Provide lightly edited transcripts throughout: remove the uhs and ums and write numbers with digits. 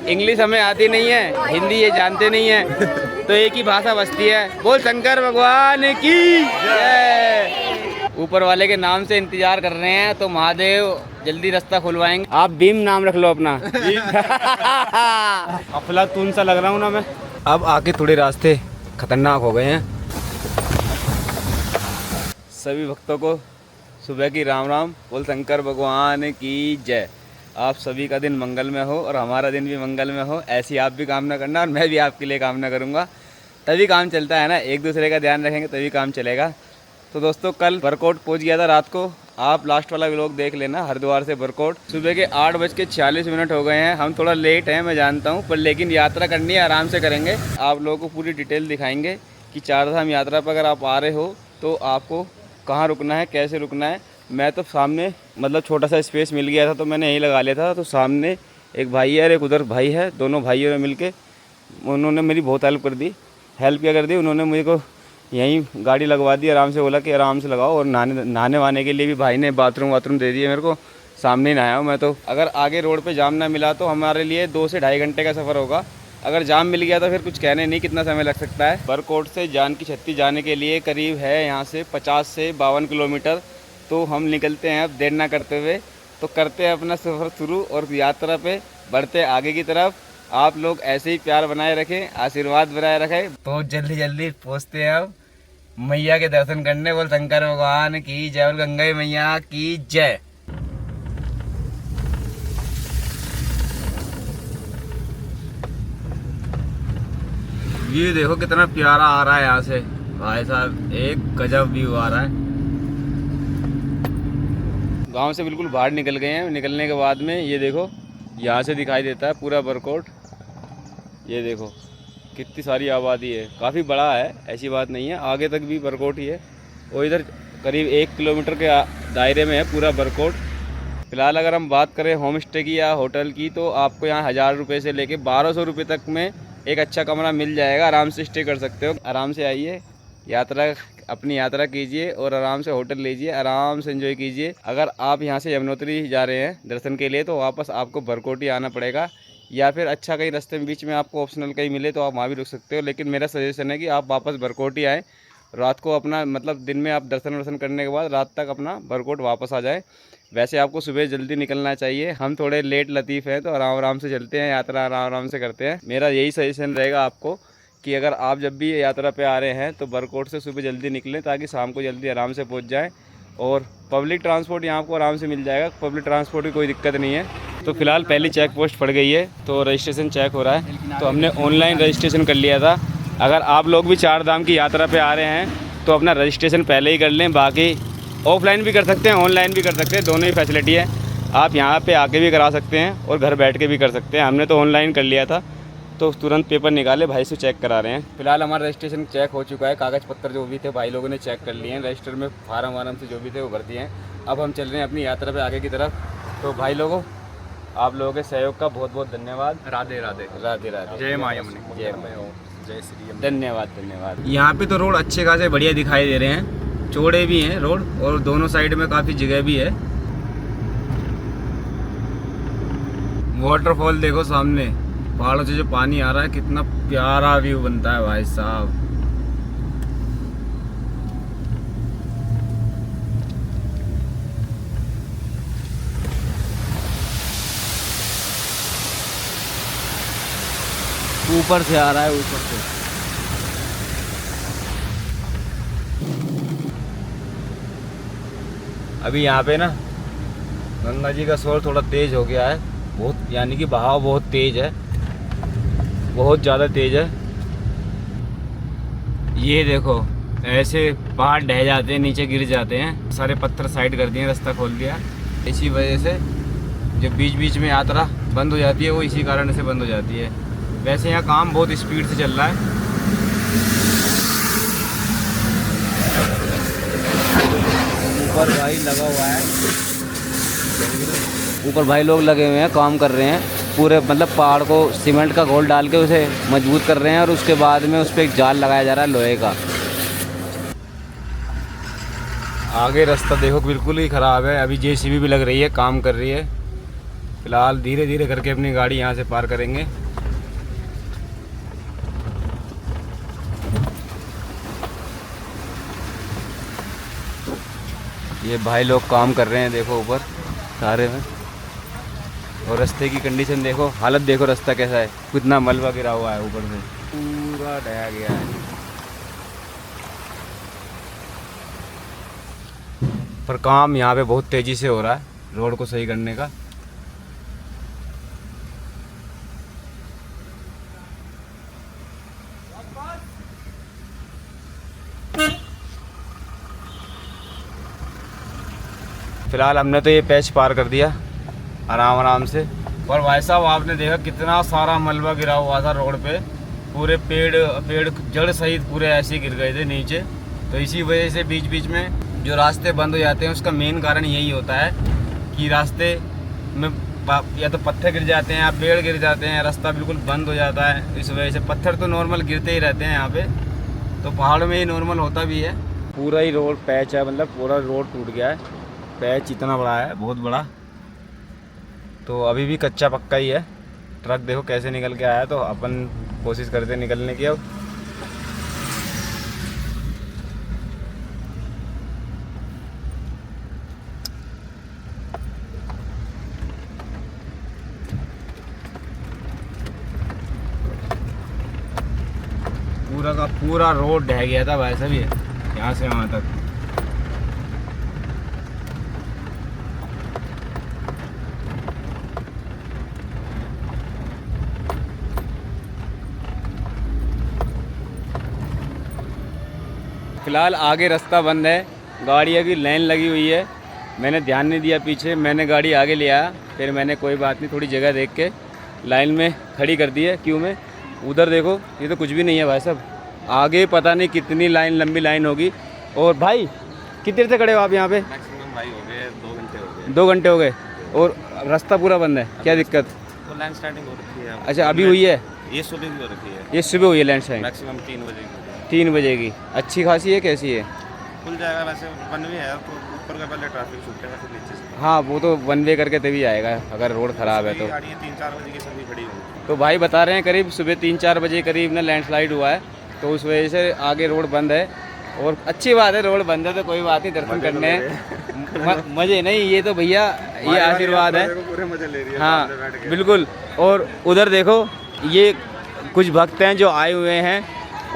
English हमें आती नहीं है, हिंदी ये जानते नहीं है, तो एक ही भाषा बचती है, बोल शंकर भगवान की जय। ऊपर वाले के नाम से इंतजार कर रहे हैं, तो महादेव जल्दी रास्ता खुलवाएंगे। आप भीम नाम रख लो अपना। अफलातून सा लग रहा हूँ ना मैं। अब आके थोड़े रास्ते खतरनाक हो गए हैं। सभी भक्तों को सुबह की राम राम, बोल शंकर भगवान की जय। आप सभी का दिन मंगल में हो और हमारा दिन भी मंगल में हो, ऐसी आप भी कामना करना और मैं भी आपके लिए कामना करूँगा। तभी काम चलता है ना, एक दूसरे का ध्यान रखेंगे तभी काम चलेगा। तो दोस्तों कल बरकोट पहुँच गया था रात को, आप लास्ट वाला व्लॉग देख लेना। हरिद्वार से बरकोट सुबह के 8:46 हो गए हैं। हम थोड़ा लेट हैं मैं जानता हूँ, पर लेकिन यात्रा करनी है, आराम से करेंगे। आप लोगों को पूरी डिटेल दिखाएंगे कि चारधाम यात्रा पर अगर आप आ रहे हो तो आपको कहाँ रुकना है, कैसे रुकना है। मैं तो सामने मतलब छोटा सा स्पेस मिल गया था तो मैंने यहीं लगा लिया था। तो सामने एक भाई है और एक उधर भाई है, दोनों भाइयों ने मिलके उन्होंने मेरी बहुत हेल्प क्या कर दी। उन्होंने मुझे को यहीं गाड़ी लगवा दी, आराम से बोला कि आराम से लगाओ। और नहाने वाने के लिए भी भाई ने बाथरूम दे दिए मेरे को, सामने ही नहाया हूँ मैं तो। अगर आगे रोड पे जाम ना मिला तो हमारे लिए 2 से ढाई घंटे का सफ़र होगा। अगर जाम मिल गया तो फिर कुछ कहने नहीं कितना समय लग सकता है। बरकोट से जानकी छत्ती जाने के लिए करीब है यहाँ से 50 से 52 किलोमीटर। तो हम निकलते हैं अब देर ना करते हुए, तो करते हैं अपना सफ़र शुरू और यात्रा पे बढ़ते आगे की तरफ। आप लोग ऐसे ही प्यार बनाए रखें, आशीर्वाद बनाए रखें। तो जल्दी जल्दी पहुँचते हैं अब मैया के दर्शन करने। बोल शंकर भगवान की जय, बोल गंगा मैया की जय। ये देखो कितना प्यारा आ रहा है यहाँ से भाई साहब, एक गजब व्यू आ रहा है। गांव से बिल्कुल बाहर निकल गए हैं। निकलने के बाद में ये देखो यहाँ से दिखाई देता है पूरा बरकोट। ये देखो कितनी सारी आबादी है, काफ़ी बड़ा है, ऐसी बात नहीं है। आगे तक भी बरकोट ही है और इधर करीब 1 किलोमीटर के दायरे में है पूरा बरकोट। फिलहाल अगर हम बात करें होम स्टे की या होटल की, तो आपको यहाँ 1000 रुपये से लेके 1200 रुपये तक में एक अच्छा कमरा मिल जाएगा। आराम से स्टे कर सकते हो। आराम से आइए, अपनी यात्रा कीजिए और आराम से होटल लीजिए, आराम से एंजॉय कीजिए। अगर आप यहाँ से यमुनोत्री जा रहे हैं दर्शन के लिए तो वापस आपको बरकोट ही आना पड़ेगा, या फिर अच्छा कहीं रास्ते में बीच में आपको ऑप्शनल कहीं मिले तो आप वहाँ भी रुक सकते हो। लेकिन मेरा सजेशन है कि आप वापस बरकोट ही आएँ। रात को अपना मतलब दिन में आप दर्शन करने के बाद रात तक अपना बरकोट वापस आ जाए। वैसे आपको सुबह जल्दी निकलना चाहिए, हम थोड़े लेट लतीफ़ हैं तो आराम से चलते हैं, यात्रा आराम से करते हैं। मेरा यही सजेशन रहेगा आपको कि अगर आप जब भी यात्रा पे आ रहे हैं तो बरकोट से सुबह जल्दी निकलें ताकि शाम को जल्दी आराम से पहुंच जाएं। और पब्लिक ट्रांसपोर्ट यहाँ आपको आराम से मिल जाएगा, पब्लिक ट्रांसपोर्ट की कोई दिक्कत नहीं है। तो फिलहाल पहली चेक पोस्ट पड़ गई है तो रजिस्ट्रेशन चेक हो रहा है, तो हमने ऑनलाइन रजिस्ट्रेशन कर लिया था। अगर आप लोग भी चारधाम की यात्रा पर आ रहे हैं तो अपना रजिस्ट्रेशन पहले ही कर लें। बाकी ऑफलाइन भी कर सकते हैं, ऑनलाइन भी कर सकते हैं, दोनों ही फैसिलिटी है। आप यहाँ पे आके भी करा सकते हैं और घर बैठ के भी कर सकते हैं। हमने तो ऑनलाइन कर लिया था तो तुरंत पेपर निकाले, भाई से चेक करा रहे हैं। फिलहाल हमारा रजिस्ट्रेशन चेक हो चुका है, कागज़ पत्तर जो भी थे भाई लोगों ने चेक कर लिए हैं, रजिस्टर में फार्म वारम से जो भी थे वो भर दिए हैं। अब हम चल रहे हैं अपनी यात्रा पे आगे की तरफ। तो भाई लोगों, आप लोगों के सहयोग का बहुत बहुत धन्यवाद। राधे राधे राधे राधे, जय माँ यमुने, जय जय श्री यमुने। धन्यवाद। यहाँ पे तो रोड अच्छे खासे बढ़िया दिखाई दे रहे हैं, चौड़े भी हैं रोड और दोनों साइड में काफ़ी जगह भी है। वाटरफॉल देखो सामने, पहाड़ों से जो पानी आ रहा है, कितना प्यारा व्यू बनता है भाई साहब। ऊपर से आ रहा है, ऊपर से। अभी यहाँ पे ना गंगा जी का शोर थोड़ा तेज हो गया है, बहुत, यानी कि बहाव बहुत तेज है, बहुत ज़्यादा तेज है। ये देखो ऐसे पहाड़ ढह जाते हैं, नीचे गिर जाते हैं, सारे पत्थर साइड कर दिए, रास्ता खोल दिया। इसी वजह से जब बीच बीच में यात्रा बंद हो जाती है वो इसी कारण से बंद हो जाती है। वैसे यहाँ काम बहुत स्पीड से चल रहा है। ऊपर भाई लगा हुआ है, ऊपर भाई लोग लगे हुए हैं, काम कर रहे हैं पूरे, मतलब पहाड़ को सीमेंट का घोल डाल के उसे मजबूत कर रहे हैं और उसके बाद में उस पर एक जाल लगाया जा रहा है लोहे का। आगे रास्ता देखो बिल्कुल ही ख़राब है, अभी जेसीबी भी लग रही है, काम कर रही है। फिलहाल धीरे धीरे करके अपनी गाड़ी यहाँ से पार करेंगे। ये भाई लोग काम कर रहे हैं, देखो ऊपर सारे में। और रास्ते की कंडीशन देखो, हालत देखो रास्ता कैसा है, कितना मलबा गिरा हुआ है ऊपर से, पूरा ढहा गया है। पर काम यहाँ पे बहुत तेज़ी से हो रहा है रोड को सही करने का। फिलहाल हमने तो ये पैच पार कर दिया आराम आराम से। और भाई साहब आपने देखा कितना सारा मलबा गिरा हुआ था रोड पे, पूरे पेड़ जड़ सहित पूरे ऐसे गिर गए थे नीचे। तो इसी वजह से बीच बीच में जो रास्ते बंद हो जाते हैं उसका मेन कारण यही होता है कि रास्ते में या तो पत्थर गिर जाते हैं या पेड़ गिर जाते हैं, रास्ता बिल्कुल बंद हो जाता है। इस वजह से पत्थर तो नॉर्मल गिरते ही रहते हैं यहाँ पे, तो पहाड़ों में ही नॉर्मल होता भी है। पूरा ही रोड पैच है, मतलब पूरा रोड टूट गया है। पैच इतना बड़ा है, बहुत बड़ा। तो अभी भी कच्चा पक्का ही है। ट्रक देखो कैसे निकल के आया, तो अपन कोशिश करते हैं निकलने की। अब पूरा का पूरा रोड ढह गया था वैसा भी है, यहाँ से वहाँ तक। फिलहाल आगे रास्ता बंद है, गाड़ियों की लाइन लगी हुई है। मैंने ध्यान नहीं दिया पीछे, मैंने गाड़ी आगे ले आया, फिर मैंने कोई बात नहीं थोड़ी जगह देख के लाइन में खड़ी कर दी है क्यों में। उधर देखो ये तो कुछ भी नहीं है भाई साहब, आगे पता नहीं कितनी लाइन लंबी लाइन होगी। और भाई कितनी देर से खड़े हो आप यहाँ पे? मैक्सिमम भाई हो गए 2 घंटे हो गए। 2 घंटे हो गए और रास्ता पूरा बंद है, क्या दिक्कत? तो लैंड स्लाइडिंग हो रखी है। अच्छा अभी हुई है? ये सुबह भी हो रखी है। ये सुबह हुई है लैंड स्लाइडिंग? मैक्सिमम 3 बजे 3 बजे की। अच्छी खासी है, कैसी है? खुल जाएगा वैसे, वन वे है तो ऊपर का पहले ट्रैफिक छूटेगा फिर नीचे से। हाँ वो तो वन वे करके तभी आएगा अगर रोड ख़राब है तो। गाड़ियाँ 3-4 बजे की सभी खड़ी होंगी। तो भाई बता रहे हैं करीब सुबह 3-4 बजे करीब ना लैंडस्लाइड हुआ है, तो उस वजह से आगे रोड बंद है। और अच्छी बात है रोड बंद है तो कोई बात नहीं, दर्शन करने हैं। मज़े नहीं, ये तो भैया ये आशीर्वाद है, पूरे मजे ले रही है। हाँ बिल्कुल। और उधर देखो ये कुछ भक्त हैं जो आए हुए हैं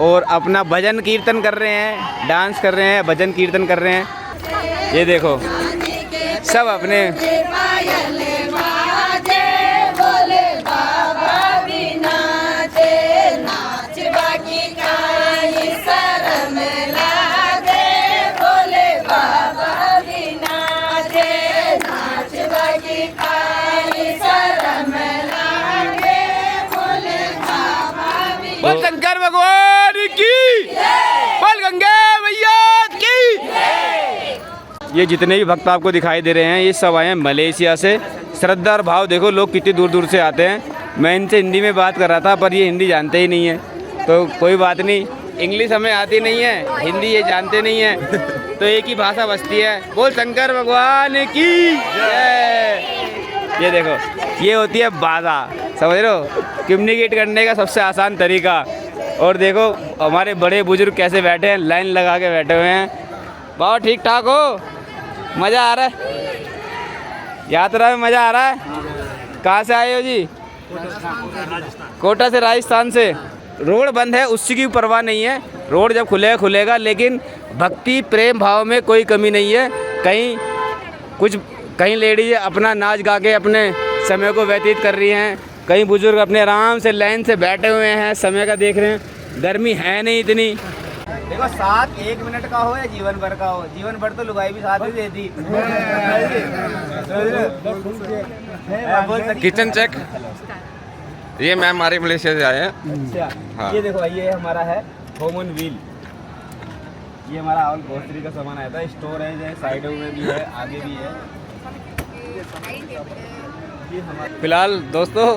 और अपना भजन कीर्तन कर रहे हैं, डांस कर रहे हैं, भजन कीर्तन कर रहे हैं। ये देखो सब अपने बोल शंकर भगवान की, बोल गंगे मैया की। ये जितने भी भक्त आपको दिखाई दे रहे हैं ये सब आए हैं मलेशिया से। श्रद्धा और भाव देखो, लोग कितनी दूर दूर से आते हैं। मैं इनसे हिंदी में बात कर रहा था पर ये हिंदी जानते ही नहीं है, तो कोई बात नहीं, इंग्लिश हमें आती नहीं है, हिंदी ये जानते नहीं है, तो एक ही भाषा बसती है। बोल शंकर भगवान की जय। ये देखो ये होती है बाधा, समझ रहे हो, कम्युनिकेट करने का सबसे आसान तरीका। और देखो हमारे बड़े बुजुर्ग कैसे बैठे हैं, लाइन लगा के बैठे हुए हैं। बहुत ठीक ठाक हो, मज़ा आ रहा है, यात्रा में मज़ा आ रहा है। कहाँ से आए हो जी? कोटा से, राजस्थान से। रोड बंद है उसकी की परवाह नहीं है, रोड जब खुलेगा खुलेगा, लेकिन भक्ति प्रेम भाव में कोई कमी नहीं है। कहीं लेडीज अपना नाच गा के अपने समय को व्यतीत कर रही हैं, कई बुजुर्ग अपने आराम से लाइन से बैठे हुए हैं, समय का देख रहे हैं। गर्मी है नहीं इतनी। देखो साथ 1 मिनट का हो या जीवन भर का हो, जीवन भर तो लुगाई भी साथ ही देती। Kitchen check. ये मैम हमारे मलेशिया से आए हैं। अच्छा हाँ। ये देखो ये हमारा है होमन व्हील, ये हमारा ऑल ग्रोसरी का सामान आया था। स्टोरेज है, साइडों में भी है, आगे भी है। फिलहाल दोस्तों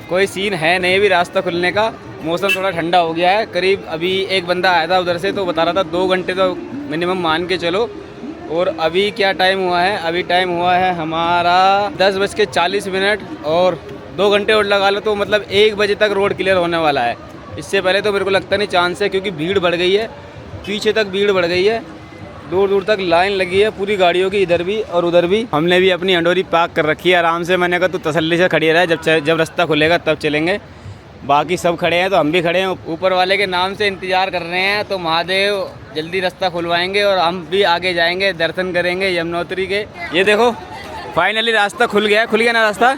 कोई सीन है नहीं अभी रास्ता खुलने का, मौसम थोड़ा ठंडा हो गया है। करीब अभी एक बंदा आया था उधर से, तो बता रहा था 2 घंटे तो मिनिमम मान के चलो और अभी क्या टाइम हुआ है, अभी टाइम हुआ है हमारा 10:40 और 2 घंटे और लगा लो तो मतलब 1 बजे तक रोड क्लियर होने वाला है। इससे पहले तो मेरे को लगता नहीं चांस है, क्योंकि भीड़ बढ़ गई है, पीछे तक भीड़ बढ़ गई है, दूर दूर तक लाइन लगी है पूरी गाड़ियों की, इधर भी और उधर भी। हमने भी अपनी अंडोरी पार्क कर रखी है आराम से। मैंने कहा तू तसल्ली से खड़ी रहा, जब रास्ता खुलेगा तब चलेंगे। बाकी सब खड़े हैं तो हम भी खड़े हैं, ऊपर वाले के नाम से इंतज़ार कर रहे हैं। तो महादेव जल्दी रास्ता खुलवाएंगे और हम भी आगे जाएंगे, दर्शन करेंगे यमुनोत्री के। ये देखो फाइनली रास्ता खुल गया ना रास्ता।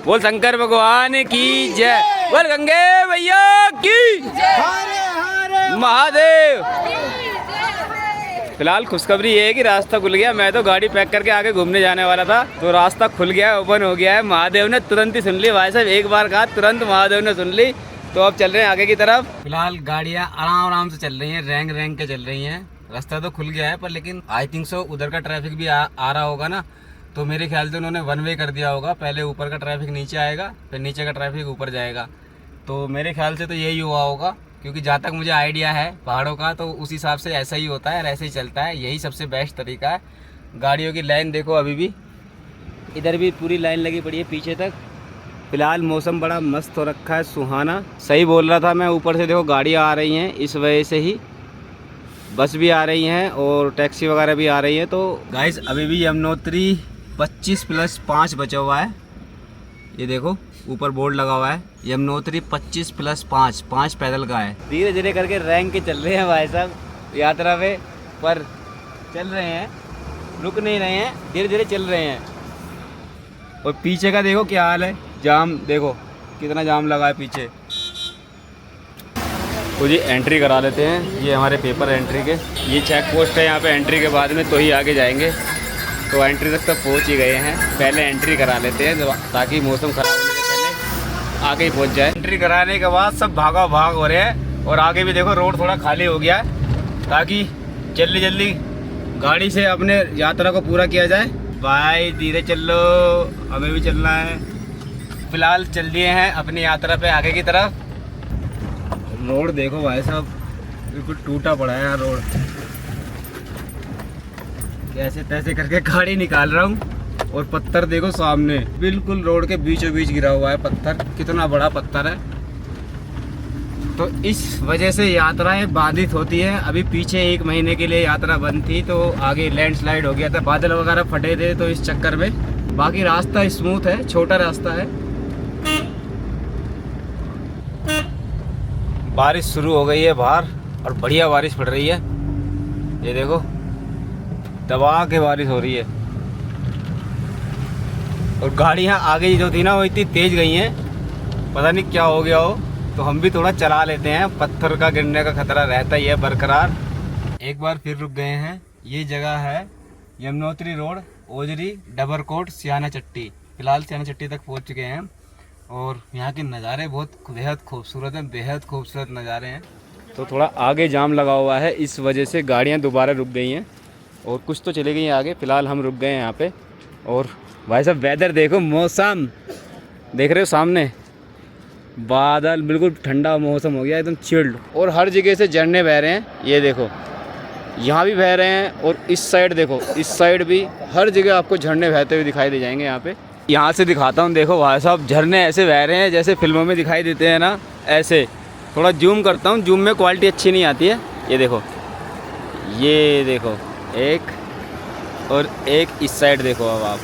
बोल शंकर भगवान की जय, बोल गंगे भैया की, महादेव। फिलहाल खुशखबरी ये है कि रास्ता खुल गया। मैं तो गाड़ी पैक करके आगे घूमने जाने वाला था, तो रास्ता खुल गया, ओपन हो गया है। महादेव ने तुरंत ही सुन ली भाई साहब, एक बार कहा तुरंत महादेव ने सुन ली। तो अब चल रहे हैं आगे की तरफ। फिलहाल गाड़ियाँ आराम से चल रही हैं, रैंक के चल रही हैं। रास्ता तो खुल गया है पर लेकिन आई थिंक सो उधर का ट्रैफिक भी आ रहा होगा ना, तो मेरे ख्याल से उन्होंने 1 वे कर दिया होगा। पहले ऊपर का ट्रैफिक नीचे आएगा, फिर नीचे का ट्रैफिक ऊपर जाएगा। तो मेरे ख्याल से तो यही हुआ होगा, क्योंकि जहाँ तक मुझे आइडिया है पहाड़ों का, तो उस हिसाब से ऐसा ही होता है और ऐसे ही चलता है। यही सबसे बेस्ट तरीका है। गाड़ियों की लाइन देखो, अभी भी इधर भी पूरी लाइन लगी पड़ी है पीछे तक। फिलहाल मौसम बड़ा मस्त हो रखा है, सुहाना। सही बोल रहा था मैं, ऊपर से देखो गाड़ियाँ आ रही हैं, इस वजह से ही बस भी आ रही हैं और टैक्सी वगैरह भी आ रही हैं। तो गाइस अभी भी यमुनोत्री 25+5 बचा हुआ है। ये देखो ऊपर बोर्ड लगा हुआ है, यमुनोत्री 25+5, 5 पैदल का है। धीरे धीरे करके रैंक के चल रहे हैं भाई साहब यात्रा पे, पर चल रहे हैं, रुक नहीं रहे हैं, धीरे धीरे चल रहे हैं। और पीछे का देखो क्या हाल है, जाम देखो कितना जाम लगा है पीछे। तो जी एंट्री करा लेते हैं, ये हमारे पेपर एंट्री के, ये चेक पोस्ट है यहाँ पे। एंट्री के बाद में तो ही आगे जाएंगे। तो एंट्री तक तो पहुँच ही गए हैं, पहले एंट्री करा लेते हैं ताकि मौसम ख़राब होने से पहले आगे ही पहुँच जाए। एंट्री कराने के बाद सब भागा भाग हो रहे हैं और आगे भी देखो रोड थोड़ा खाली हो गया है, ताकि जल्दी जल्दी गाड़ी से अपने यात्रा को पूरा किया जाए। भाई धीरे चल लो, हमें भी चलना है। फिलहाल चल दिए हैं अपनी यात्रा पे आगे की तरफ। रोड देखो भाई साहब, बिल्कुल टूटा पड़ा है यार रोड। कैसे तैसे करके गाड़ी निकाल रहा हूँ और पत्थर देखो सामने, बिल्कुल रोड के बीचों बीच गिरा हुआ है पत्थर, कितना बड़ा पत्थर है। तो इस वजह से यात्राएं बाधित होती है। अभी पीछे 1 महीने के लिए यात्रा बंद थी, तो आगे लैंडस्लाइड हो गया था, बादल वगैरह फटे थे, तो इस चक्कर में। बाकी रास्ता स्मूथ है, छोटा रास्ता है। बारिश शुरू हो गई है बाहर और बढ़िया बारिश पड़ रही है। ये देखो दबा के बारिश हो रही है और गाड़ियाँ आगे जो थी ना वो इतनी तेज़ गई हैं, पता नहीं क्या हो गया हो। तो हम भी थोड़ा चला लेते हैं, पत्थर का गिरने का खतरा रहता ही है बरकरार। एक बार फिर रुक गए हैं। ये जगह है यमुनोत्री रोड, ओजरी, डबरकोट, सियाना चट्टी। फिलहाल सियाना चट्टी तक पहुंच चुके हैं और यहाँ के नज़ारे बहुत बेहद खूबसूरत हैं, बेहद खूबसूरत नज़ारे हैं। तो थोड़ा आगे जाम लगा हुआ है, इस वजह से गाड़ियाँ दोबारा रुक गई हैं और कुछ तो चली गई हैं आगे। फ़िलहाल हम रुक गए हैं यहाँ पे। और भाई साहब वेदर देखो, मौसम देख रहे हो सामने, बादल, बिल्कुल ठंडा मौसम हो गया एकदम चिल्ड। और हर जगह से झरने बह रहे हैं, ये देखो यहाँ भी बह रहे हैं और इस साइड देखो, इस साइड भी, हर जगह आपको झरने बहते हुए दिखाई दे जाएंगे। यहाँ पे यहाँ से दिखाता हूँ, देखो भाई साहब झरने ऐसे बह रहे हैं जैसे फिल्मों में दिखाई देते हैं ना, ऐसे। थोड़ा जूम करता हूँ, जूम में क्वालिटी अच्छी नहीं आती है। ये देखो एक और एक इस साइड देखो अब आप,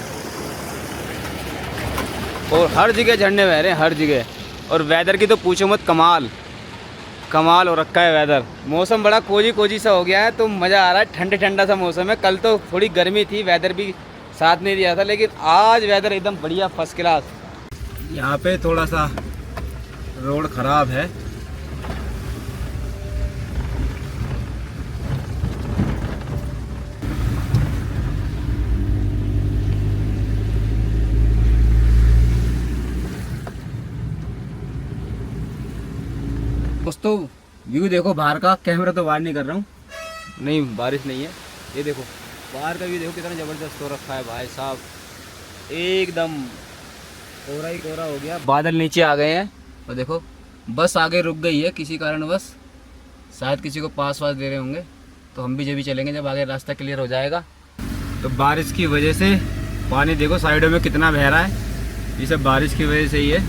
और हर जगह झरने बह रहे हैं, हर जगह। और वेदर की तो पूछो मत, कमाल हो रखा है वेदर। मौसम बड़ा कोजी सा हो गया है, तो मज़ा आ रहा है, ठंडा सा मौसम है। कल तो थोड़ी गर्मी थी, वेदर भी साथ नहीं दिया था, लेकिन आज वेदर एकदम बढ़िया, फर्स्ट क्लास। यहाँ पे थोड़ा सा रोड ख़राब है, दोस्तों व्यू देखो बाहर का। कैमरा तो बाहर नहीं कर रहा हूँ, नहीं बारिश नहीं है। ये देखो बाहर का व्यू देखो कितना ज़बरदस्त हो रखा है भाई साहब, एकदम कोहरा ही कोहरा हो गया। बादल नीचे आ गए हैं और देखो बस आगे रुक गई है किसी कारणवश, शायद किसी को पास वास दे रहे होंगे। तो हम भी जब भी चलेंगे जब आगे रास्ता क्लियर हो जाएगा। तो बारिश की वजह से पानी देखो साइडों में कितना बह रहा है, ये सब बारिश की वजह से ही है।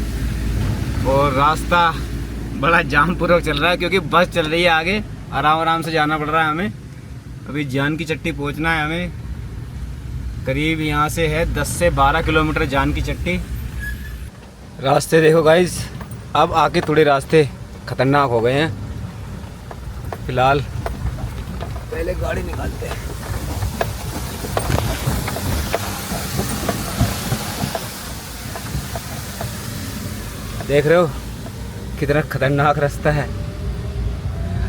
और रास्ता बड़ा जाम पूर्वक चल रहा है क्योंकि बस चल रही है आगे, आराम आराम से जाना पड़ रहा है हमें। अभी जान की चट्टी पहुंचना है हमें, करीब यहाँ से है 10 से 12 किलोमीटर जान की चट्टी। रास्ते देखो गाइस, अब आके थोड़े रास्ते खतरनाक हो गए हैं। फिलहाल पहले गाड़ी निकालते हैं। देख रहे हो कितना खतरनाक रास्ता है।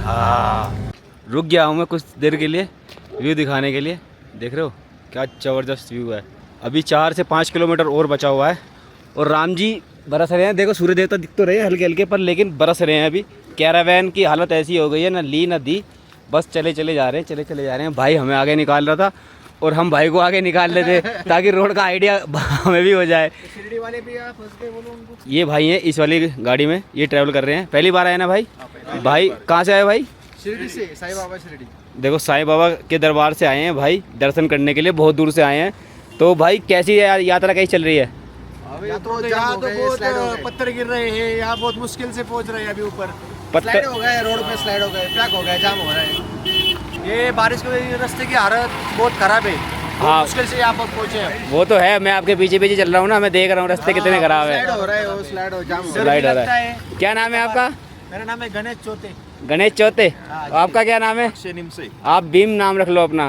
हाँ, रुक गया हूँ मैं कुछ देर के लिए व्यू दिखाने के लिए। देख रहे हो क्या ज़बरदस्त व्यू है। अभी 4 से 5 किलोमीटर और बचा हुआ है और राम जी बरस रहे हैं। देखो सूर्य देवता दिख तो रहे हैं हल्के हल्के पर, लेकिन बरस रहे हैं। अभी कैरावैन की हालत ऐसी हो गई है, ना ली ना दी, बस चले चले जा रहे हैं। भाई हमें आगे निकाल रहा था और हम भाई को आगे निकाल लेते ताकि रोड का आइडिया हमें भी हो जाए। शिरडी वाले भी आप फंस गए, बोलो उनको। ये भाई हैं इस वाली गाड़ी में, ये ट्रैवल कर रहे हैं। पहली बार आए ना भाई? भाई कहाँ से आए भाई? शिरडी से, साईं बाबा शिरडी। देखो साईं बाबा के दरबार से आए हैं भाई, दर्शन करने के लिए बहुत दूर से आए हैं। तो भाई कैसी यात्रा कैसी चल रही है? यहाँ तो बहुत पत्थर गिर रहे हैं, यहाँ बहुत मुश्किल से पहुँच रहे हैं। अभी ऊपर स्लाइड हो गए, रोड पे स्लाइड हो गए, पैक हो गए, जाम हो रहा है। ये बारिश की वजह से रास्ते की हालत बहुत खराब है। हाँ, मुश्किल से यहाँ पर पहुँचे हैं। वो तो है, मैं आपके पीछे पीछे चल रहा हूँ ना, मैं देख रहा हूँ रास्ते कितने खराब है। स्लाइड हो रहा है, वो स्लाइड हो, जाम हो स्लाइड हो रहा है। क्या नाम है आपका? मेरा नाम है गणेश चौथे। गणेश चौथे। आपका क्या नाम है? से आप भीम नाम रख लो अपना।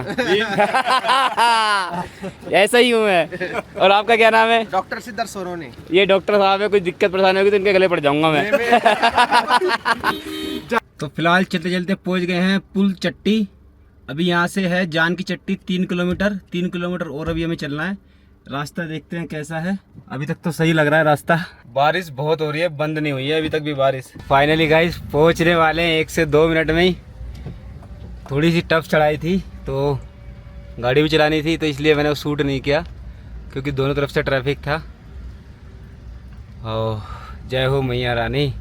ऐसा ही हूँ मैं। और आपका क्या नाम है? डॉक्टर सिद्धार्थ सोरोने। ये डॉक्टर साहब है, कुछ दिक्कत परेशानी होगी तो इनके गले पड़ जाऊंगा मैं। तो फिलहाल चलते चलते पहुंच गए हैं पुल चट्टी। अभी यहाँ से है जान की चट्टी 3 किलोमीटर और अभी हमें चलना है। रास्ता देखते हैं कैसा है। अभी तक तो सही लग रहा है रास्ता। बारिश बहुत हो रही है, बंद नहीं हुई है अभी तक भी बारिश। फाइनली गाइस पहुंचने वाले हैं 1 से 2 मिनट में ही। थोड़ी सी टफ चढ़ाई थी तो गाड़ी भी चलानी थी, तो इसलिए मैंने शूट नहीं किया क्योंकि दोनों तरफ से ट्रैफिक था। ओह जय हो मैया रानी,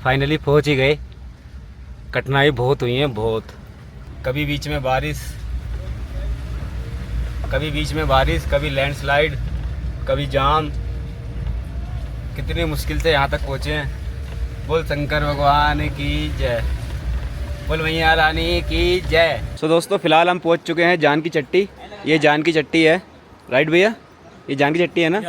फाइनली पहुंच ही गए। कठिनाई बहुत हुई है, बहुत। कभी बीच में बारिश, कभी लैंडस्लाइड, कभी जाम। कितनी मुश्किल से यहाँ तक पहुँचे हैं। बोल शंकर भगवान की जय, बोल मैया रानी की जय। सो दोस्तों फिलहाल हम पहुँच चुके हैं जान की चट्टी। ये जान की चट्टी है, राइट भैया? ये जान की चट्टी है ना?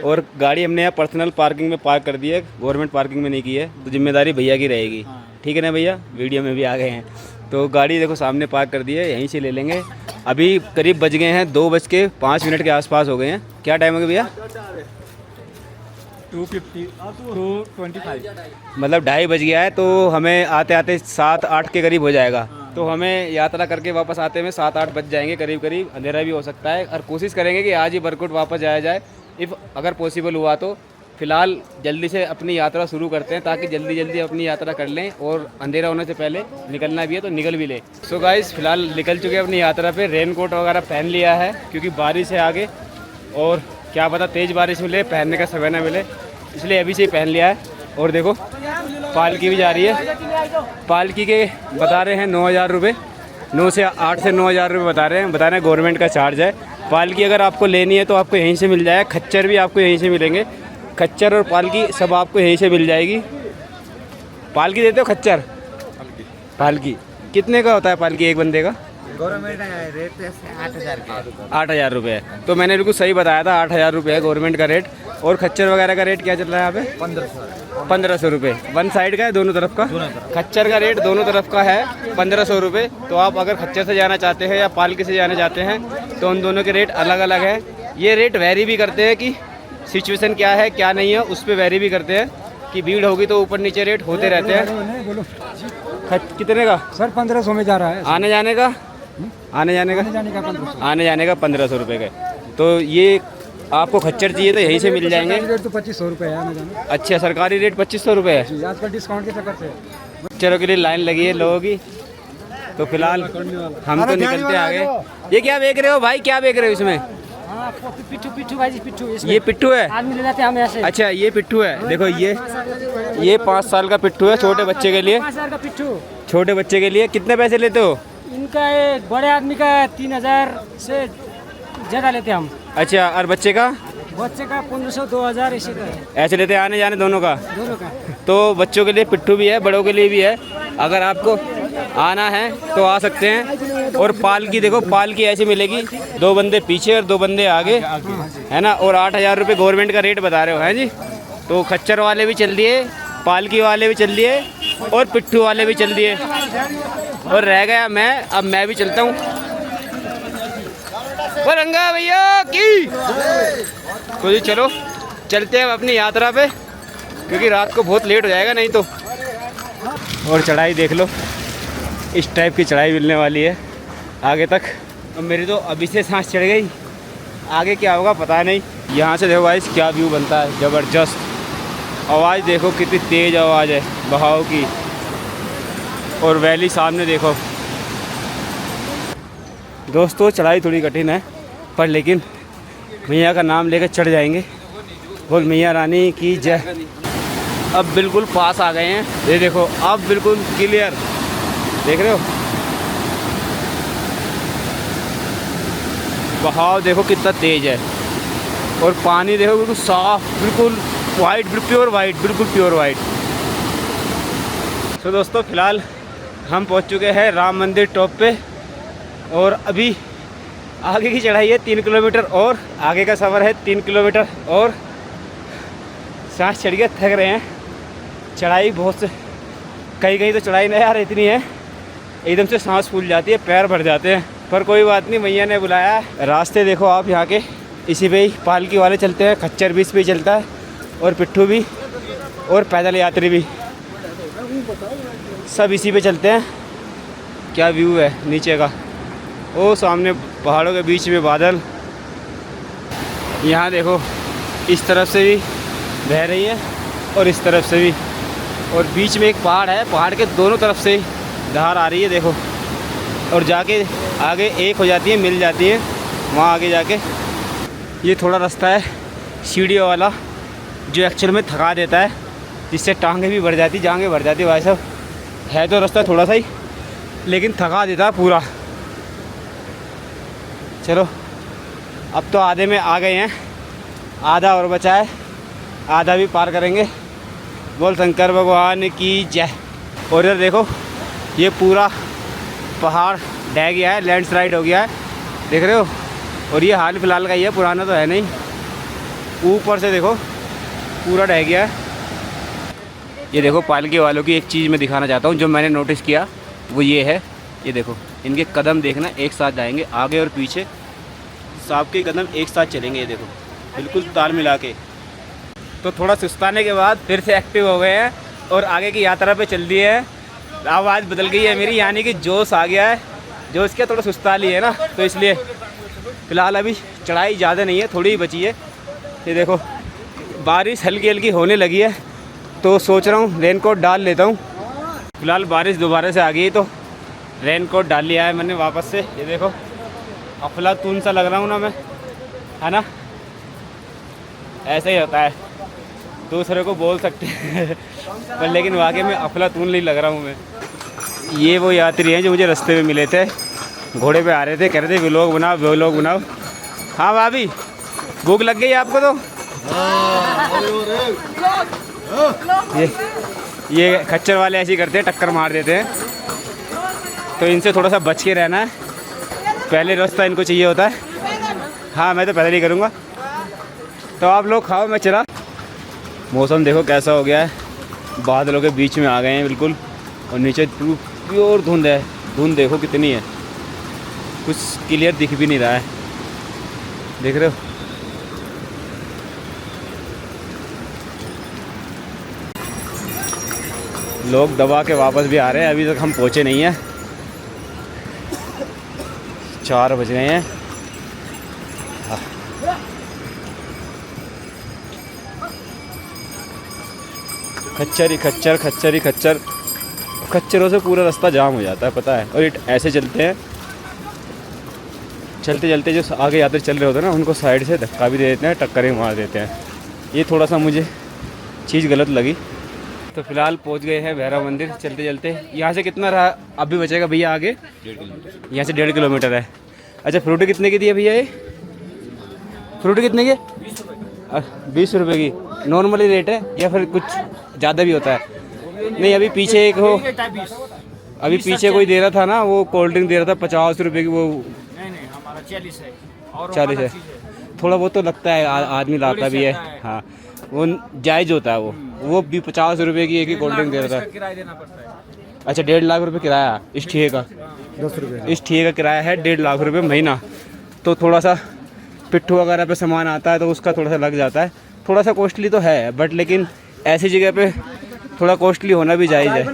और गाड़ी हमने यहाँ पर्सनल पार्किंग में पार्क कर दी है, गवर्नमेंट पार्किंग में नहीं की है, तो जिम्मेदारी भैया की रहेगी। ठीक है ना भैया? वीडियो में भी आ गए हैं तो गाड़ी देखो सामने पार्क कर दी है, यहीं से ले लेंगे। अभी करीब बज गए हैं 2:05 के आसपास हो गए हैं। क्या टाइम हो गया भैया? 2:25 मतलब 2:30 बज गया है, तो हमें आते आते 7-8 के करीब हो जाएगा। तो हमें यात्रा करके वापस आते में 7-8 बज जाएंगे करीब। अंधेरा भी हो सकता है और कोशिश करेंगे कि आज ही बरकोट वापस जाया जाए, इफ़ अगर पॉसिबल हुआ तो। फिलहाल जल्दी से अपनी यात्रा शुरू करते हैं ताकि जल्दी अपनी यात्रा कर लें और अंधेरा होने से पहले निकलना भी है तो निकल भी लें। सो गाइस फिलहाल निकल चुके हैं अपनी यात्रा पे। रेनकोट वगैरह पहन लिया है क्योंकि बारिश है आगे, और क्या पता तेज़ बारिश मिले, पहनने का समय ना मिले, इसलिए अभी से ही पहन लिया है। और देखो पालकी भी जा रही है। पालकी के बता रहे हैं 9,000 रुपये, 9 से 8 से 9,000 रुपये बता रहे हैं गवर्नमेंट का चार्ज है। पालकी अगर आपको लेनी है तो आपको यहीं से मिल जाएगा। खच्चर भी आपको यहीं से मिलेंगे, खच्चर और पालकी सब आपको यहीं से मिल जाएगी। पालकी देते हो? खच्चर पालकी कितने का होता है पालकी एक बंदे का? गवर्नमेंट रेट 8,000 का। 8,000 रुपये है, तो मैंने बिल्कुल सही बताया था, 8,000 रुपये है गवर्नमेंट का रेट। और खच्चर वगैरह का रेट क्या चल रहा है यहाँ पे? 1500 रुपये। वन साइड का है, दोनों तरफ का? खच्चर का रेट दोनों तरफ का है 1500 रुपये। तो आप अगर खच्चर से जाना चाहते हैं या पालकी से जाना चाहते हैं तो उन दोनों के रेट अलग अलग है। ये रेट वेरी भी करते हैं कि सिचुएशन क्या है क्या नहीं है, उस पर वेरी भी करते हैं कि भीड़ होगी तो ऊपर नीचे रेट होते रहते हैं। बोलो कितने का सर? 1500 में जा रहा है। आने जाने का 1500 रुपये का। तो ये आपको खच्चर चाहिए तो यहीं से मिल जाएंगे। रेट तो 2500 रुपये है आने जाने। अच्छा, सरकारी रेट 2500 रुपये है। आजकल डिस्काउंट के चक्कर से खच्चरों के लिए लाइन लगी है लोगों की। तो फिलहाल हम तो निकलते आगे। ये क्या बेच रहे हो भाई? क्या बेच रहे हो इसमें? पिट्ठू भाई, पिट्ठू। ये पिट्ठू है? आदमी ले जाते हैं हम ऐसे। अच्छा ये पिट्ठू है। देखो ये 5 साल का पिट्ठू है, छोटे बच्चे के लिए। 5,000 का पिट्ठू। छोटे बच्चे के लिए कितने पैसे लेते हो? इनका उनका एक बड़े आदमी का 3000 से ज़्यादा लेते हैं हम। अच्छा, और बच्चे का? बच्चे का 1500 2000 ऐसे का है, ऐसे लेते हैं, आने जाने दोनों का? दोनों का। तो बच्चों के लिए पिट्ठू भी है, बड़ों के लिए भी है। अगर आपको आना है तो आ सकते हैं। और पालकी देखो, पालकी ऐसे मिलेगी, 2 बंदे पीछे और 2 बंदे आगे, है ना। और 8000 रुपये गवर्नमेंट का रेट बता रहे हो, हैं जी। तो खच्चर वाले भी चल दिए, पालकी वाले भी चल दिए और पिट्ठू वाले भी चल दिए। और रह गया मैं, अब मैं भी चलता हूँ। रंगा भैया की तो जी चलो चलते हैं अपनी यात्रा पे, क्योंकि रात को बहुत लेट हो जाएगा नहीं तो। और चढ़ाई देख लो, इस टाइप की चढ़ाई मिलने वाली है आगे तक। अब मेरी तो अभी से सांस चढ़ गई, आगे क्या होगा पता नहीं। यहाँ से देखो गाइस क्या व्यू बनता है, ज़बरदस्त। आवाज़ देखो कितनी तेज़ आवाज़ है बहाव की। और वैली सामने देखो। दोस्तों चढ़ाई थोड़ी कठिन है, पर लेकिन मैया का नाम लेकर चढ़ जाएंगे। बोल मैया रानी की जय। अब बिल्कुल पास आ गए हैं, ये देखो अब बिल्कुल क्लियर देख रहे हो। बहाव देखो कितना तेज है, और पानी देखो बिल्कुल साफ, बिल्कुल वाइट, प्योर वाइट, बिल्कुल प्योर वाइट। तो दोस्तों फ़िलहाल हम पहुंच चुके हैं राम मंदिर टॉप पे, और अभी आगे की चढ़ाई है 3 किलोमीटर, और आगे का सफ़र है 3 किलोमीटर। और सांस चढ़ के थक रहे हैं। चढ़ाई बहुत से, कहीं कहीं तो चढ़ाई नहीं यार इतनी है, एकदम से सांस फूल जाती है, पैर भर जाते हैं। पर कोई बात नहीं, मैया ने बुलाया है। रास्ते देखो आप यहाँ के, इसी पे ही पालकी वाले चलते हैं, खच्चर भी इस पे ही चलता है, और पिट्ठू भी, और पैदल यात्री भी, सब इसी पे चलते हैं। क्या व्यू है नीचे का, वो सामने पहाड़ों के बीच में बादल। यहाँ देखो इस तरफ से भी बह रही है और इस तरफ से भी, और बीच में एक पहाड़ है, पहाड़ के दोनों तरफ से धार आ रही है देखो। और जाके आगे एक हो जाती है, मिल जाती है वहाँ आगे जाके। ये थोड़ा रास्ता है सीढ़ियों वाला, जो एक्चुअल में थका देता है, जिससे टांगें भी बढ़ जाती, जांघें बढ़ जाती। भाई साहब है तो रास्ता थोड़ा सा ही, लेकिन थका देता है पूरा। चलो अब तो आधे में आ गए हैं, आधा और बचा है, आधा भी पार करेंगे। बोल शंकर भगवान की जय। और इधर देखो ये पूरा पहाड़ ढह गया है, लैंडस्लाइड हो गया है, देख रहे हो। और ये हाल फिलहाल का ही है, पुराना तो है नहीं। ऊपर से देखो पूरा ढह गया है। ये देखो पालकी वालों की एक चीज़ मैं दिखाना चाहता हूँ, जो मैंने नोटिस किया वो ये है, ये देखो इनके कदम देखना एक साथ जाएंगे, आगे और पीछे सबके कदम एक साथ चलेंगे। ये देखो बिल्कुल ताल मिला के। तो थोड़ा सुस्ताने के बाद फिर से एक्टिव हो गए हैं और आगे की यात्रा पे चल दिए हैं। आवाज़ बदल गई है मेरी, यानी कि जोश आ गया है। जोश क्या, थोड़ा सुस्ता ली है ना, तो इसलिए फ़िलहाल अभी चढ़ाई ज़्यादा नहीं है, थोड़ी ही बची है। ये देखो बारिश हल्की हल्की होने लगी है, तो सोच रहा हूँ रेनकोट डाल लेता हूँ। फ़िलहाल बारिश दोबारा से आ गई, तो रेनकोट डाल लिया है मैंने वापस से। ये देखो अफलातून सा लग रहा हूँ ना मैं, है ना। ऐसा ही होता है, दूसरे को बोल सकते हैं पर लेकिन वाकई में अफलातून नहीं लग रहा हूँ मैं। ये वो यात्री हैं जो मुझे रास्ते में मिले थे, घोड़े पे आ रहे थे, कह रहे थे व्लॉग बनाओ व्लॉग बनाओ। हाँ भाभी भूख लग गई आपको? तो ये खच्चर वाले ऐसे ही करते हैं, टक्कर मार देते हैं, तो इनसे थोड़ा सा बच के रहना है। पहले रास्ता इनको चाहिए होता है। हाँ मैं तो पहले ही करूँगा। तो आप लोग खाओ, मैं चला। मौसम देखो कैसा हो गया है, बादलों के बीच में आ गए हैं बिल्कुल, और नीचे प्योर धुंध है। धुंध देखो कितनी है, कुछ क्लियर दिख भी नहीं रहा है, देख रहे हो। लोग दबा के वापस भी आ रहे हैं, अभी तक हम पहुँचे नहीं हैं। 4 बज गए हैं। खच्चर ही खच्चर, खच्चर ही खच्चर। खच्चरों से पूरा रास्ता जाम हो जाता है, पता है। और ये ऐसे चलते हैं, चलते चलते जो आगे यात्री चल रहे होते हैं ना, उनको साइड से धक्का भी दे देते हैं, टक्कर ही मार देते हैं। ये थोड़ा सा मुझे चीज़ गलत लगी, तो फिलहाल पहुंच गए हैं भैरव मंदिर चलते चलते। यहाँ से कितना रहा अभी बचेगा भैया आगे? 1.5 किलोमीटर। यहाँ से 1.5 किलोमीटर है। अच्छा फ्रूटी कितने की दी है भैया ये? फ्रूटी कितने की? 20 रुपये की नॉर्मली रेट है या फिर कुछ ज़्यादा भी होता है? नहीं अभी पीछे एक हो, अभी पीछे कोई दे रहा था ना, वो कोल्ड ड्रिंक दे रहा था 50 रुपये की, वो नहीं हमारा 40 है और 40 है। थोड़ा बहुत तो लगता है, आदमी लाता भी है। हाँ वो जायज़ होता है वो भी 50 रुपये की एक ही कोल्ड ड्रिंक दे रहा था। किराया देना पड़ता है। अच्छा 1.5 लाख रुपये किराया इस ठेके का? 10 रुपये इस ठेके का किराया है 1.5 लाख रुपये महीना। तो थोड़ा सा पिट्ठू वगैरह पे सामान आता है तो उसका थोड़ा सा लग जाता है, थोड़ा सा कॉस्टली तो है, बट लेकिन ऐसी जगह पे थोड़ा कॉस्टली होना भी जायज़ है,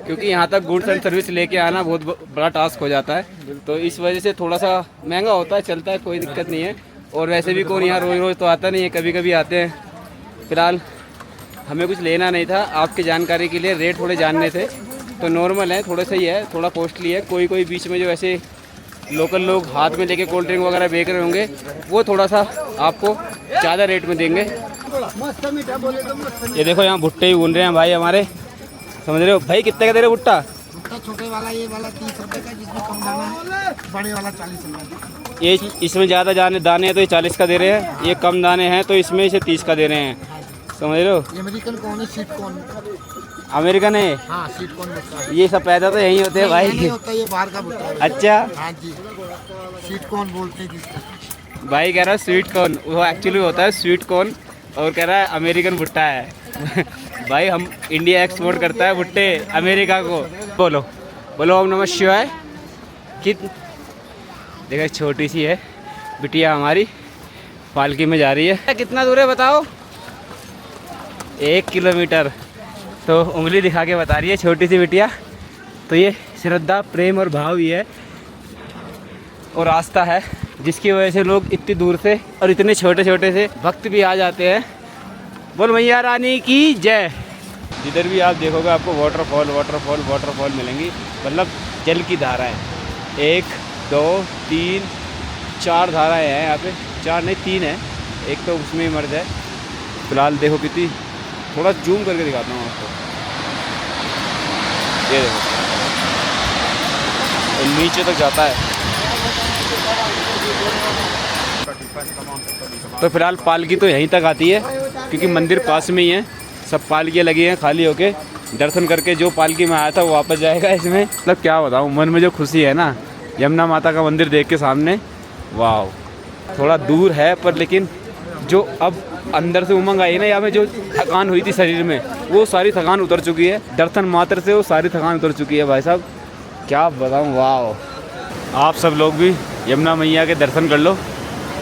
क्योंकि यहाँ तक गुड्स एंड सर्विस लेके आना बहुत बड़ा टास्क हो जाता है। तो इस वजह से थोड़ा सा महंगा होता है, चलता है, कोई दिक्कत नहीं है। और वैसे भी कौन यहाँ रोज़ रोज़ तो आता नहीं है, कभी कभी आते हैं। फ़िलहाल हमें कुछ लेना नहीं था, आपकी जानकारी के लिए रेट थोड़े जानने थे। तो नॉर्मल है, थोड़ा सही है, थोड़ा कॉस्टली है। कोई बीच में जो ऐसे लोकल लोग हाथ में लेके कोल्ड ड्रिंक वगैरह बेच रहे होंगे वो थोड़ा सा आपको ज़्यादा रेट में देंगे। ये देखो यहाँ भुट्टे ही भून रहे हैं भाई हमारे, समझ रहे हो भाई? कितने का दे रहे हो भुट्टा? छोटे वाला ये वाला 30 रुपये का, जिसमें कम दाना है, बड़े वाला 40 रुपये। ये इसमें ज़्यादा दाने हैं तो ये 40 का दे रहे हैं, ये कम दाने हैं तो इसमें इसे 30 का दे रहे हैं, समझ रहे हो? ये अमेरिकन कौन है? Sweet corn. अमेरिकन है? हाँ स्वीट कॉर्न भुट्टा है। ये सब पैदा तो यहीं होते हैं नहीं भाई। होता, ये बाहर का भुट्टा है। अच्छा हाँ जी, स्वीट कॉर्न बोलते हैं जिसको। भाई कह रहा है स्वीट कॉर्न, वो एक्चुअली होता है स्वीट कॉर्न, और कह रहा है अमेरिकन भुट्टा है। भाई हम इंडिया एक्सपोर्ट करता है भुट्टे अमेरिका को। बोलो बोलो ओम नमः शिवाय। देखो छोटी सी है बिटिया हमारी, पालकी में जा रही है। कितना दूर है बताओ? 1 किलोमीटर। तो उंगली दिखा के बता रही है छोटी सी बिटिया। तो ये श्रद्धा, प्रेम और भाव ही है और आस्था है, जिसकी वजह से लोग इतनी दूर से और इतने छोटे छोटे से भक्त भी आ जाते हैं। बोल मैया रानी की जय। जिधर भी आप देखोगे आपको वाटरफॉल मिलेंगी, मतलब जल की धाराएं। 1 2 3 4 धाराएं हैं यहाँ पे, 4 नहीं 3 है, एक तो उसमें ही मर्ज है। फिलहाल देखो कितनी, थोड़ा जूम करके दिखाता हूँ आपको। ये देखो तो नीचे तक जाता है। तो फिलहाल पालकी तो यहीं तक आती है, क्योंकि मंदिर पास में ही है। सब पालकियाँ लगी हैं, खाली होके दर्शन करके जो पालकी में आया था वो वापस जाएगा इसमें। मतलब क्या बताऊँ, मन में जो खुशी है ना यमुना माता का मंदिर देख के सामने, वाह। थोड़ा दूर है पर लेकिन जो अब अंदर से उमंग आई है ना, यहाँ में जो थकान हुई थी शरीर में, वो सारी थकान उतर चुकी है। दर्शन मात्र से वो सारी थकान उतर चुकी है भाई साहब, क्या बताऊँ, वाह। आप सब लोग भी यमुना मैया के दर्शन कर लो।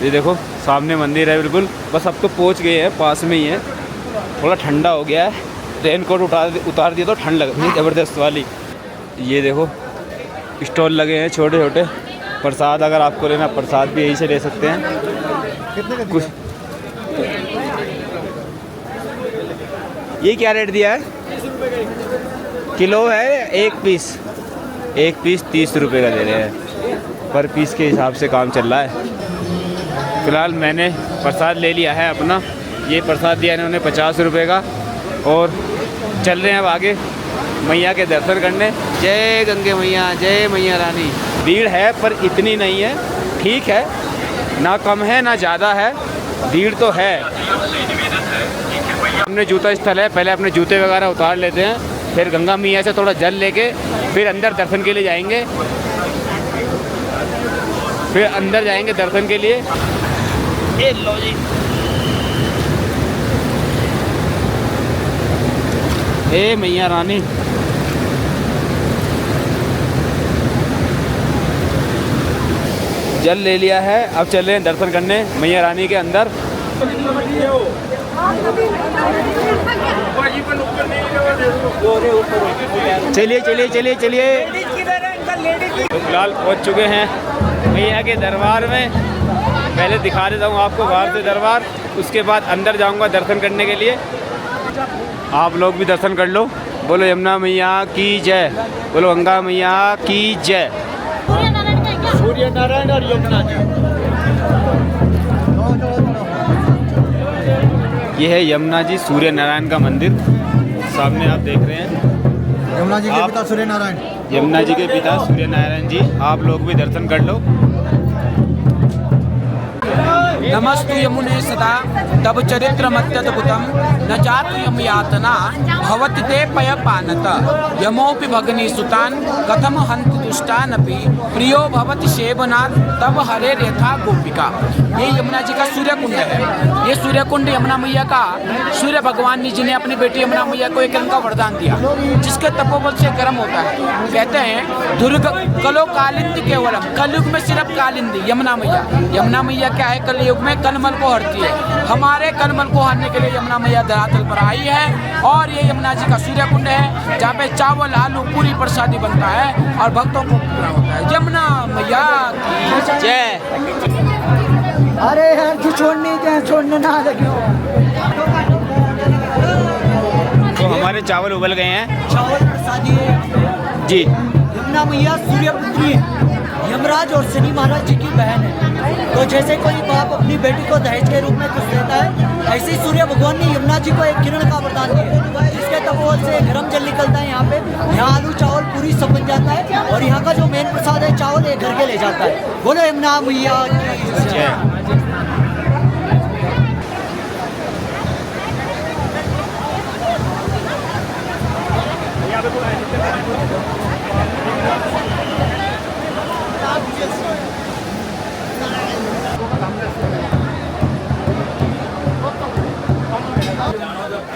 ये देखो सामने मंदिर है बिल्कुल, बस अब तो पहुँच गए हैं, पास में ही है। थोड़ा ठंडा हो गया है, रेन कोट उतार दिया तो ठंड लग रही ज़बरदस्त वाली। ये देखो स्टॉल लगे हैं छोटे छोटे, प्रसाद अगर आपको लेना प्रसाद भी यहीं से ले सकते हैं। कितने कुछ ये क्या रेट दिया है? किलो है, एक पीस 30 रुपये का दे रहे हैं, पर पीस के हिसाब से काम चल रहा है। फ़िलहाल मैंने प्रसाद ले लिया है अपना, ये प्रसाद दिया इन्होंने 50 रुपये का, और चल रहे हैं अब आगे मैया के दर्शन करने। जय गंगे मैया, जय मैया रानी। भीड़ है पर इतनी नहीं है, ठीक है, ना कम है ना ज़्यादा है, भीड़ तो है। हमने जूता स्थल है, पहले अपने जूते वगैरह उतार लेते हैं, फिर गंगा मैया से थोड़ा जल लेके फिर अंदर दर्शन के लिए जाएंगे, फिर अंदर जाएंगे दर्शन के लिए। ये लो जी, हे मैया रानी। जल ले लिया है, अब चल रहे हैं दर्शन करने मैया रानी के अंदर। चलिए चलिए चलिए चलिए। तो फिलहाल पहुँच चुके हैं मैया के दरबार में। पहले दिखा देता हूँ आपको बाहर से दरबार, उसके बाद अंदर जाऊँगा दर्शन करने के लिए। आप लोग भी दर्शन कर लो। बोलो यमुना मैया की जय, बोलो गंगा मैया की जय। सूर्य नारायण और यमुना जी। ये है यमुना जी सूर्य नारायण का मंदिर। सामने आप देख रहे हैं यमुना जी के आप- पिता सूर्य नारायण। यमुना जी के पिता सूर्य नारायण जी, आप लोग भी दर्शन कर लो। नमस्तु यमुने सदा तब चरित्रमत्यद्भुतं न जातु यम यातना भवति ते पयपानत यमोपि भगिनी सुतान कथम हन्ति दुष्टानपि प्रियो भवति सेवनात् तब हरेर यथा गोपिका। ये यमुना जी का सूर्य कुंड है। ये सूर्य कुंड यमुना मैया का सूर्य भगवान जी ने अपनी बेटी यमुना मैया को एक रंग का वरदान दिया, जिसके तपोबल से गर्म होता है। कहते हैं दुर्ग कलो कालिंदी केवलम, कलयुग में सिर्फ कालिंदी यमुना मैया। यमुना मैया क्या है, कलयुग में कलमल को हरती है। हमारे कलमल को हरने के लिए यमुना मैया धरातल पर आई है। और ये यमुना जी का सूर्य कुंड है, जहाँ पे चावल आलू पूरी प्रसादी बनता है और भक्तों को पूरा होता है। यमुना मैया की जय। अरे यार जो छोड़ने ना लगे। तो हमारे चावल उबल गए हैं चावल प्रसादी है जी। यमुना मैया सूर्य पुत्री है, यमराज और शनि महाराज जी की बहन है। तो जैसे कोई बाप अपनी बेटी को दहेज के रूप में कुछ देता है, ऐसे ही सूर्य भगवान ने यमुना जी को एक किरण का वरदान दिया, जिसके तपोबल से गर्म जल निकलता है। यहाँ पे यहाँ आलू चावल पूरी सब बन जाता है और यहाँ का जो मेन प्रसाद है चावल एक घर के ले जाता है। बोलो यमुना मैया की जय।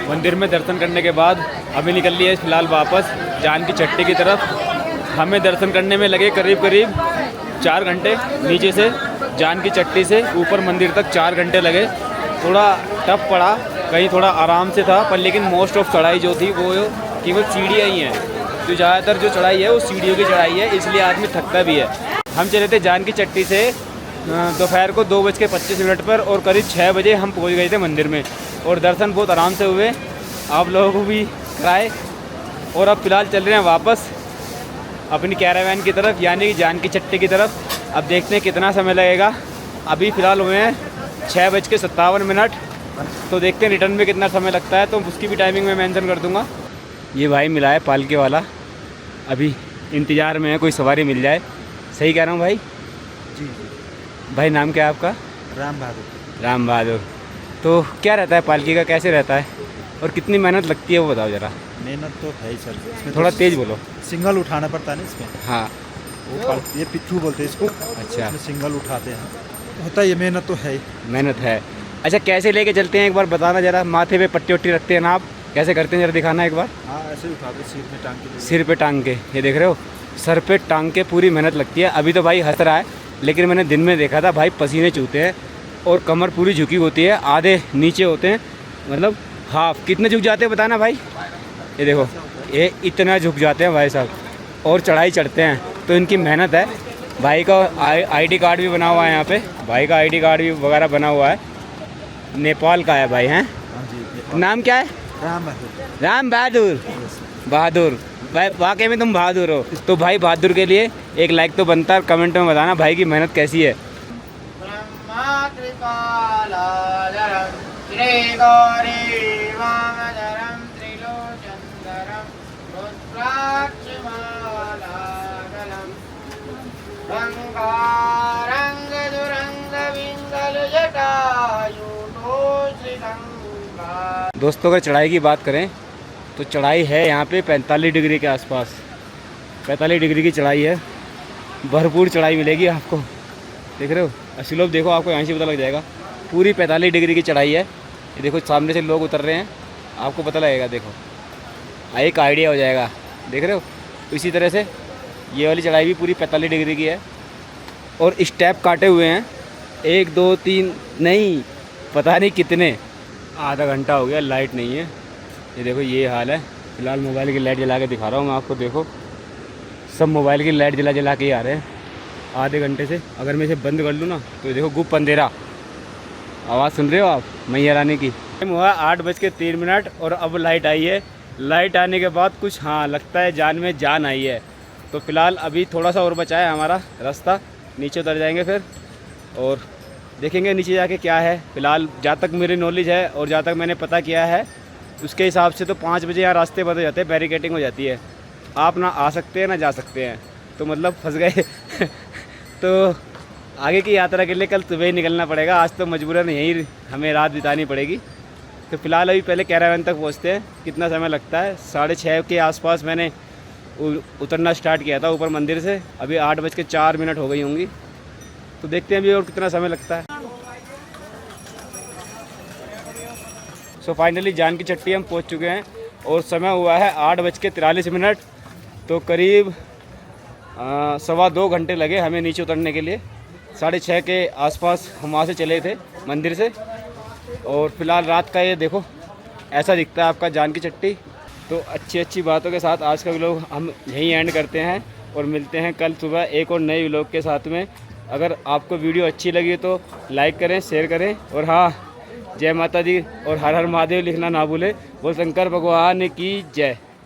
मंदिर में दर्शन करने के बाद अभी निकल लिए फिलहाल वापस जानकी चट्टी की तरफ। हमें दर्शन करने में लगे करीब 4 घंटे। नीचे से जानकी चट्टी से ऊपर मंदिर तक 4 घंटे लगे। थोड़ा टफ पड़ा, कहीं थोड़ा आराम से था, पर लेकिन मोस्ट ऑफ चढ़ाई जो थी वो केवल सीढ़ियाँ ही हैं। तो ज़्यादातर जो चढ़ाई है वो सीढ़ियों की चढ़ाई है, इसलिए आदमी थकता भी है। हम चले थे जानकी चट्टी से दोपहर को 2:25 पर और करीब 6 बजे हम पहुंच गए थे मंदिर में। और दर्शन बहुत आराम से हुए, आप लोगों को भी कराए। और अब फ़िलहाल चल रहे हैं वापस अपनी कैरावैन की तरफ, यानी कि जानकी चट्टी की तरफ। अब देखते हैं कितना समय लगेगा। अभी फ़िलहाल हुए हैं 6:57। तो देखते हैं रिटर्न में कितना समय लगता है, तो उसकी भी टाइमिंग मैं मेंशन कर दूंगा। ये भाई मिला है पालकी वाला, अभी इंतज़ार में है कोई सवारी मिल जाए। सही कह रहा हूँ भाई? जी भाई नाम क्या है आपका? राम बहादुर। राम बहादुर। तो क्या रहता है पालकी का, कैसे रहता है और कितनी मेहनत लगती है वो बताओ ज़रा। मेहनत तो है ही सर, इसमें थोड़ा तो तेज़ बोलो। सिंगल उठाना पड़ता है ना इसमें। हाँ ये पिट्ठू बोलते हैं इसको। अच्छा, इसमें सिंगल उठाते हैं, होता है, ये मेहनत तो है ही। मेहनत है। अच्छा कैसे लेके चलते हैं एक बार बताना ज़रा। माथे पे पट्टी वट्टी रखते हैं ना आप, कैसे करते हैं ज़रा दिखाना एक बार। हाँ ऐसे ही उठाते, सिर में टांग के। सिर पे टांग के, ये देख रहे हो, सर पे टांग के पूरी मेहनत लगती है। अभी तो भाई हंस रहा है, लेकिन मैंने दिन में देखा था भाई पसीने चूते हैं और कमर पूरी झुकी होती है, आधे नीचे होते हैं, मतलब हाफ। कितने झुक जाते हैं बताना भाई। ये देखो, ये इतना झुक जाते हैं भाई साहब और चढ़ाई चढ़ते हैं। तो इनकी मेहनत है। भाई का आईडी कार्ड भी बना हुआ है यहाँ पे, भाई का आईडी कार्ड भी वगैरह बना हुआ है। नेपाल का है भाई, हैं? हाँ जी। नाम क्या है? राम बहादुर। राम बहादुर। बहादुर भाई, वाकई में तुम बहादुर हो। तो भाई बहादुर के लिए एक लाइक तो बनता है, कमेंट में बताना भाई की मेहनत कैसी है। दोस्तों अगर चढ़ाई की बात करें तो चढ़ाई है यहाँ पे 45 डिग्री के आसपास। 45 डिग्री की चढ़ाई है, भरपूर चढ़ाई मिलेगी आपको। देख रहे हो, असली लोग देखो, आपको यहाँ से पता लग जाएगा। पूरी 45 डिग्री की चढ़ाई है। ये देखो सामने से लोग उतर रहे हैं, आपको पता लगेगा। देखो एक आइडिया हो जाएगा, देख रहे हो। इसी तरह से ये वाली चढ़ाई भी पूरी 45 डिग्री की है और स्टेप काटे हुए हैं 1 2 3 नहीं पता नहीं कितने। आधा घंटा हो गया, लाइट नहीं है। ये देखो ये हाल है। फिलहाल मोबाइल की लाइट जला के दिखा रहा हूँ मैं आपको। देखो सब मोबाइल की लाइट जला के ही आ रहे हैं आधे घंटे से। अगर मैं इसे बंद कर लूँ ना तो ये देखो गुप अंधेरा। आवाज़ सुन रहे हो आप मैया रानी की। टाइम हुआ 8:03 और अब लाइट आई है। लाइट आने के बाद कुछ हाँ लगता है जान में जान आई है। तो फिलहाल अभी थोड़ा सा और बचा है हमारा रास्ता, नीचे उतर जाएंगे फिर और देखेंगे नीचे जाके क्या है। फ़िलहाल जहाँ तक मेरी नॉलेज है और जहाँ तक मैंने पता किया है उसके हिसाब से तो 5 बजे यहाँ रास्ते बंद हो जाते हैं, बैरिकेटिंग हो जाती है, आप ना आ सकते हैं ना जा सकते हैं, तो मतलब फंस गए। तो आगे की यात्रा के लिए कल सुबह ही निकलना पड़ेगा, आज तो मजबूरन यहीं हमें रात बितानी पड़ेगी। तो फिलहाल अभी पहले कैरावन तक पहुँचते हैं, कितना समय लगता है। 6:30 के आसपास मैंने उतरना स्टार्ट किया था ऊपर मंदिर से, अभी 8:04 हो गई होंगी, तो देखते हैं अभी और कितना समय लगता है। सो फाइनली जान की चट्टी हम पहुंच चुके हैं और समय हुआ है 8:43, तो करीब 2.25 घंटे लगे हमें नीचे उतरने के लिए। 6:30 के आसपास हम वहाँ से चले थे मंदिर से, और फिलहाल रात का ये देखो ऐसा दिखता है आपका जान की चट्टी। तो अच्छी बातों के साथ आज का व्लॉग हम यहीं एंड करते हैं और मिलते हैं कल सुबह एक और नए व्लॉग के साथ में। अगर आपको वीडियो अच्छी लगी तो लाइक करें, शेयर करें, और हाँ, जय माता दी और हर हर महादेव लिखना ना भूलें। बोल शंकर भगवान की जय।